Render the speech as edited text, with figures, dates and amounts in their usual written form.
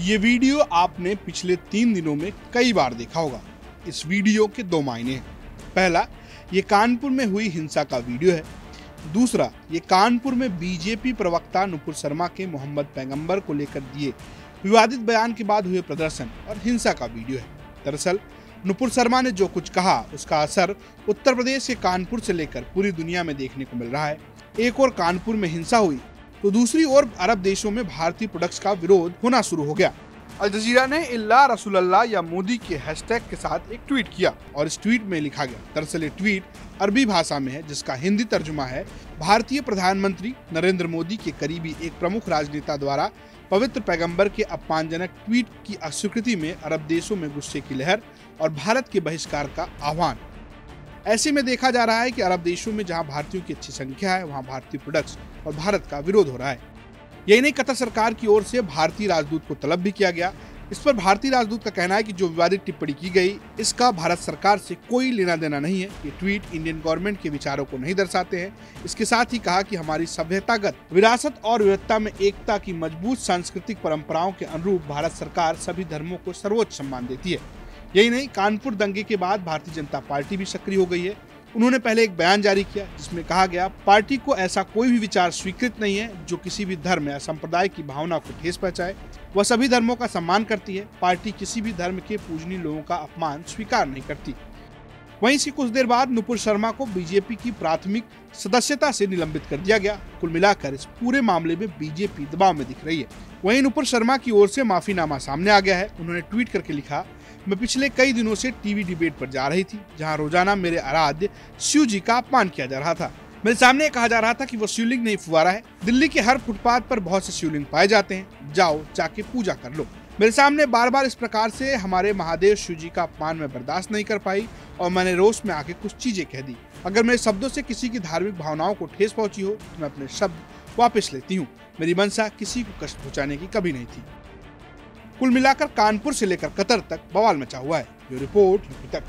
ये वीडियो आपने पिछले 3 दिनों में कई बार देखा होगा। इस वीडियो के 2 मायने हैं। पहला, ये कानपुर में हुई हिंसा का वीडियो है। दूसरा, ये कानपुर में बीजेपी प्रवक्ता नुपुर शर्मा के मोहम्मद पैगंबर को लेकर दिए विवादित बयान के बाद हुए प्रदर्शन और हिंसा का वीडियो है। दरअसल नुपुर शर्मा ने जो कुछ कहा उसका असर उत्तर प्रदेश के कानपुर से लेकर पूरी दुनिया में देखने को मिल रहा है। एक और कानपुर में हिंसा हुई तो दूसरी ओर अरब देशों में भारतीय प्रोडक्ट्स का विरोध होना शुरू हो गया। अल जजीरा ने इल्ला रसूलल्लाह या मोदी के हैशटैग के साथ एक ट्वीट किया और इस ट्वीट में लिखा गया। दरअसल ये ट्वीट अरबी भाषा में है, जिसका हिंदी तर्जुमा है, भारतीय प्रधानमंत्री नरेंद्र मोदी के करीबी एक प्रमुख राजनेता द्वारा पवित्र पैगंबर के अपमानजनक ट्वीट की अस्वीकृति में अरब देशों में गुस्से की लहर और भारत के बहिष्कार का आह्वान। ऐसे में देखा जा रहा है कि अरब देशों में जहां भारतीयों की अच्छी संख्या है, वहां भारतीय प्रोडक्ट्स और भारत का विरोध हो रहा है। यही नहीं, कतर सरकार की ओर से भारतीय राजदूत को तलब भी किया गया। इस पर भारतीय राजदूत का कहना है कि जो विवादित टिप्पणी की गई, इसका भारत सरकार से कोई लेना देना नहीं है। ये ट्वीट इंडियन गवर्नमेंट के विचारों को नहीं दर्शाते हैं। इसके साथ ही कहा कि हमारी सभ्यतागत विरासत और विविधता में एकता की मजबूत सांस्कृतिक परंपराओं के अनुरूप भारत सरकार सभी धर्मों को सर्वोच्च सम्मान देती है। यही नहीं, कानपुर दंगे के बाद भारतीय जनता पार्टी भी सक्रिय हो गई है। उन्होंने पहले एक बयान जारी किया जिसमें कहा गया, पार्टी को ऐसा कोई भी विचार स्वीकृत नहीं है जो किसी भी धर्म या संप्रदाय की भावना को ठेस पहुंचाए। वह सभी धर्मों का सम्मान करती है। पार्टी किसी भी धर्म के पूजनीय लोगों का अपमान स्वीकार नहीं करती। वहीं से कुछ देर बाद नुपुर शर्मा को बीजेपी की प्राथमिक सदस्यता से निलंबित कर दिया गया। कुल मिलाकर इस पूरे मामले में बीजेपी दबाव में दिख रही है। वहीं नुपुर शर्मा की ओर से माफीनामा सामने आ गया है। उन्होंने ट्वीट करके लिखा, मैं पिछले कई दिनों से टीवी डिबेट पर जा रही थी जहां रोजाना मेरे आराध्य शिव जी का अपमान किया जा रहा था। मेरे सामने कहा जा रहा था कि वो शिवलिंग नहीं, फुवारा है। दिल्ली के हर फुटपाथ पर बहुत से शिवलिंग पाए जाते हैं, जाओ जाके पूजा कर लो। मेरे सामने बार बार इस प्रकार से हमारे महादेव शिव जी का अपमान मैं बर्दाश्त नहीं कर पाई और मैंने रोष में आके कुछ चीजें कह दी। अगर मेरे शब्दों से किसी की धार्मिक भावनाओं को ठेस पहुंची हो तो मैं अपने शब्द वापस लेती हूँ। मेरी मंशा किसी को कष्ट पहुंचाने की कभी नहीं थी। कुल मिलाकर कानपुर से लेकर कतर तक बवाल मचा हुआ है। ये रिपोर्ट यूपी तक।